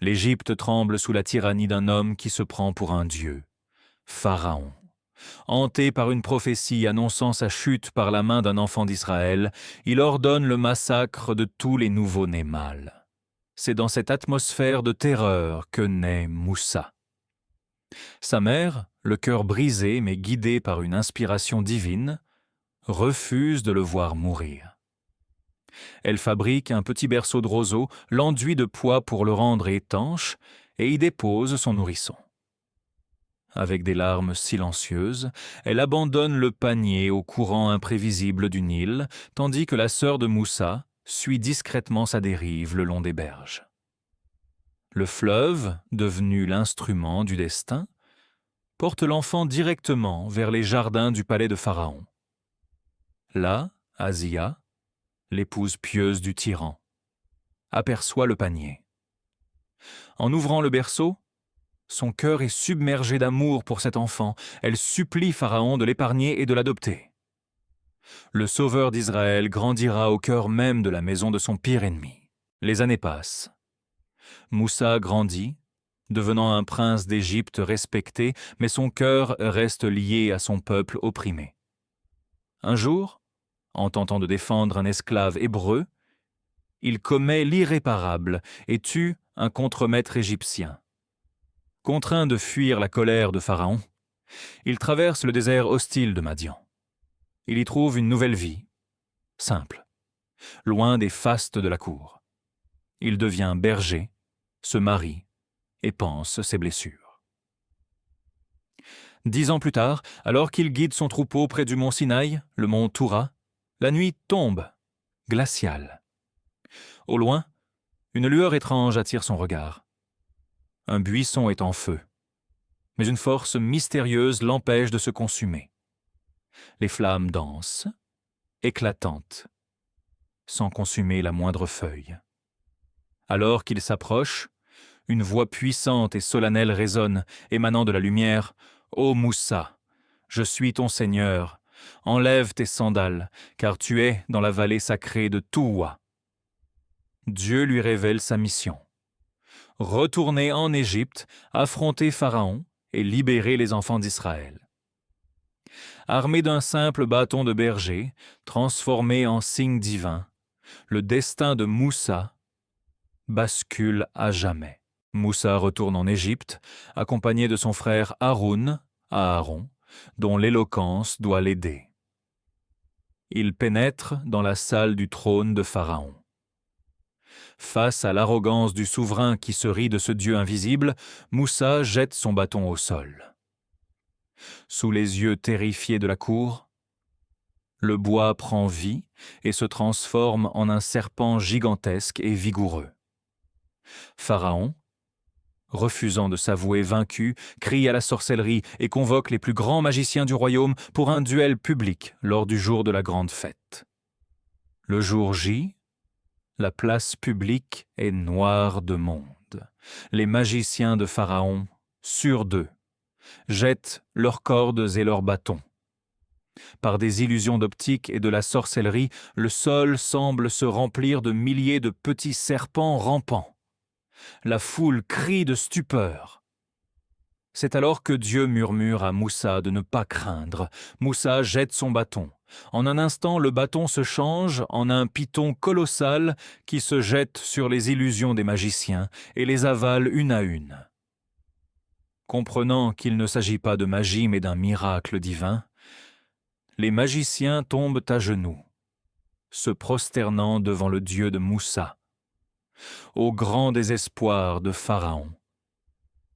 L'Égypte tremble sous la tyrannie d'un homme qui se prend pour un dieu, Pharaon. Hanté par une prophétie annonçant sa chute par la main d'un enfant d'Israël, il ordonne le massacre de tous les nouveau-nés mâles. C'est dans cette atmosphère de terreur que naît Moussa. Sa mère, le cœur brisé mais guidée par une inspiration divine, refuse de le voir mourir. Elle fabrique un petit berceau de roseaux, l'enduit de pois pour le rendre étanche et y dépose son nourrisson. Avec des larmes silencieuses, elle abandonne le panier au courant imprévisible du Nil, tandis que la sœur de Moussa suit discrètement sa dérive le long des berges. Le fleuve, devenu l'instrument du destin, porte l'enfant directement vers les jardins du palais de Pharaon. Là, Asia, l'épouse pieuse du tyran, aperçoit le panier. En ouvrant le berceau, son cœur est submergé d'amour pour cet enfant. Elle supplie Pharaon de l'épargner et de l'adopter. Le sauveur d'Israël grandira au cœur même de la maison de son pire ennemi. Les années passent. Moussa grandit, devenant un prince d'Égypte respecté, mais son cœur reste lié à son peuple opprimé. Un jour, en tentant de défendre un esclave hébreu, il commet l'irréparable et tue un contremaître égyptien. Contraint de fuir la colère de Pharaon, il traverse le désert hostile de Madian. Il y trouve une nouvelle vie, simple, loin des fastes de la cour. Il devient berger, se marie et pense ses blessures. 10 ans plus tard, alors qu'il guide son troupeau près du mont Sinaï, le mont Toura, la nuit tombe, glaciale. Au loin, une lueur étrange attire son regard. Un buisson est en feu, mais une force mystérieuse l'empêche de se consumer. Les flammes dansent, éclatantes, sans consumer la moindre feuille. Alors qu'il s'approche, une voix puissante et solennelle résonne, émanant de la lumière. « Ô Moussa, je suis ton Seigneur, enlève tes sandales, car tu es dans la vallée sacrée de Touwa. » Dieu lui révèle sa mission. Retourner en Égypte, affronter Pharaon et libérer les enfants d'Israël. Armé d'un simple bâton de berger, transformé en signe divin, le destin de Moussa bascule à jamais. Moussa retourne en Égypte, accompagné de son frère Haroun, Aaron, dont l'éloquence doit l'aider. Il pénètre dans la salle du trône de Pharaon. Face à l'arrogance du souverain qui se rit de ce Dieu invisible, Moussa jette son bâton au sol. Sous les yeux terrifiés de la cour, le bois prend vie et se transforme en un serpent gigantesque et vigoureux. Pharaon, refusant de s'avouer vaincu, crie à la sorcellerie et convoque les plus grands magiciens du royaume pour un duel public lors du jour de la grande fête. Le jour J, la place publique est noire de monde. Les magiciens de Pharaon, sûrs d'eux, jettent leurs cordes et leurs bâtons. Par des illusions d'optique et de la sorcellerie, le sol semble se remplir de milliers de petits serpents rampants. La foule crie de stupeur. C'est alors que Dieu murmure à Moussa de ne pas craindre. Moussa jette son bâton. En un instant, le bâton se change en un python colossal qui se jette sur les illusions des magiciens et les avale une à une. Comprenant qu'il ne s'agit pas de magie mais d'un miracle divin, les magiciens tombent à genoux, se prosternant devant le Dieu de Moussa, au grand désespoir de Pharaon,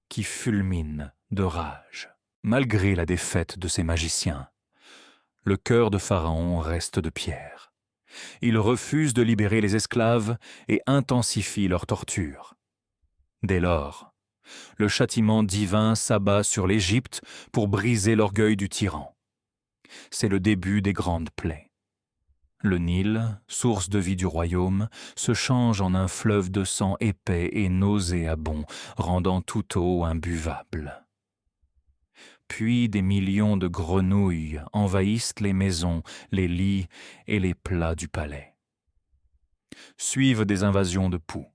qui fulmine de rage. Malgré la défaite de ses magiciens, le cœur de Pharaon reste de pierre. Il refuse de libérer les esclaves et intensifie leur torture. Dès lors, le châtiment divin s'abat sur l'Égypte pour briser l'orgueil du tyran. C'est le début des grandes plaies. Le Nil, source de vie du royaume, se change en un fleuve de sang épais et nauséabond, rendant toute eau imbuvable. Puis des millions de grenouilles envahissent les maisons, les lits et les plats du palais. Suivent des invasions de poux.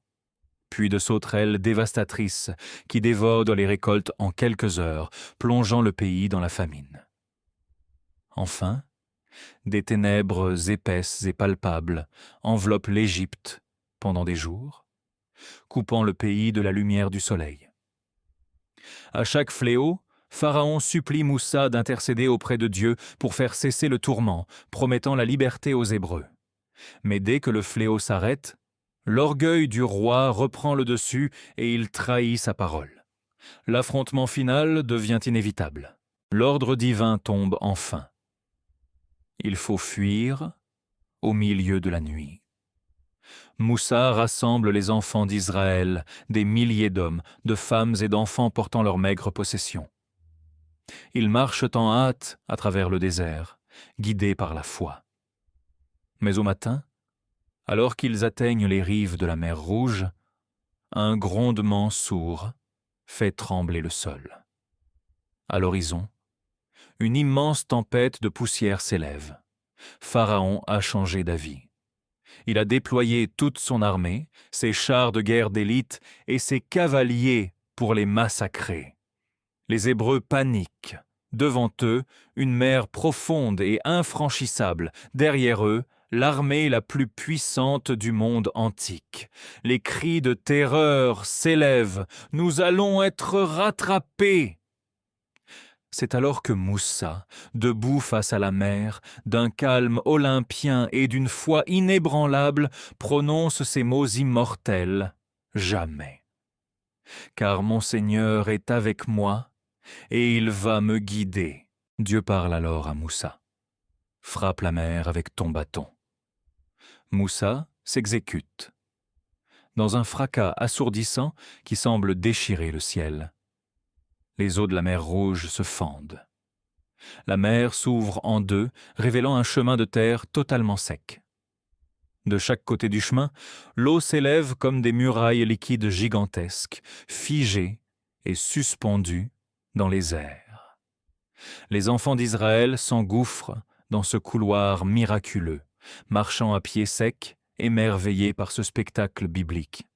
puis de sauterelles dévastatrices qui dévorent les récoltes en quelques heures, plongeant le pays dans la famine. Enfin, des ténèbres épaisses et palpables enveloppent l'Égypte pendant des jours, coupant le pays de la lumière du soleil. À chaque fléau, Pharaon supplie Moussa d'intercéder auprès de Dieu pour faire cesser le tourment, promettant la liberté aux Hébreux. Mais dès que le fléau s'arrête, l'orgueil du roi reprend le dessus et il trahit sa parole. L'affrontement final devient inévitable. L'ordre divin tombe enfin. Il faut fuir au milieu de la nuit. Moussa rassemble les enfants d'Israël, des milliers d'hommes, de femmes et d'enfants portant leurs maigres possessions. Ils marchent en hâte à travers le désert, guidés par la foi. Mais au matin, alors qu'ils atteignent les rives de la mer Rouge, un grondement sourd fait trembler le sol. À l'horizon, une immense tempête de poussière s'élève. Pharaon a changé d'avis. Il a déployé toute son armée, ses chars de guerre d'élite et ses cavaliers pour les massacrer. Les Hébreux paniquent. Devant eux, une mer profonde et infranchissable. Derrière eux, l'armée la plus puissante du monde antique. Les cris de terreur s'élèvent. « Nous allons être rattrapés !» C'est alors que Moussa, debout face à la mer, d'un calme olympien et d'une foi inébranlable, prononce ces mots immortels « Jamais ! Car mon Seigneur est avec moi, et il va me guider. » Dieu parle alors à Moussa. « Frappe la mer avec ton bâton. » Moussa s'exécute. Dans un fracas assourdissant qui semble déchirer le ciel, les eaux de la mer Rouge se fendent. La mer s'ouvre en deux, révélant un chemin de terre totalement sec. De chaque côté du chemin, l'eau s'élève comme des murailles liquides gigantesques, figées et suspendues dans les airs. Les enfants d'Israël s'engouffrent dans ce couloir miraculeux, marchant à pied sec, émerveillés par ce spectacle biblique.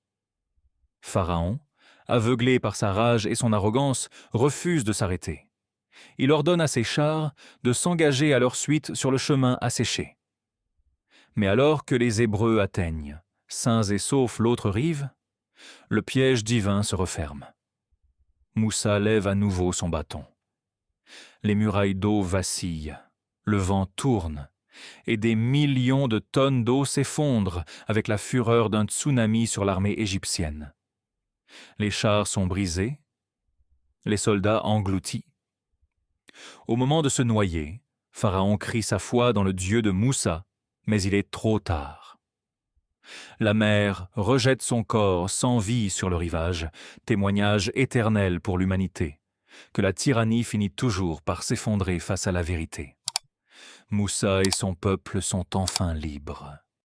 Pharaon, aveuglé par sa rage et son arrogance, refuse de s'arrêter. Il ordonne à ses chars de s'engager à leur suite sur le chemin asséché. Mais alors que les Hébreux atteignent, sains et saufs l'autre rive, le piège divin se referme. Moussa lève à nouveau son bâton. Les murailles d'eau vacillent, le vent tourne, et des millions de tonnes d'eau s'effondrent avec la fureur d'un tsunami sur l'armée égyptienne. Les chars sont brisés, les soldats engloutis. Au moment de se noyer, Pharaon crie sa foi dans le Dieu de Moussa, mais il est trop tard. La mer rejette son corps sans vie sur le rivage, témoignage éternel pour l'humanité, que la tyrannie finit toujours par s'effondrer face à la vérité. Moussa et son peuple sont enfin libres.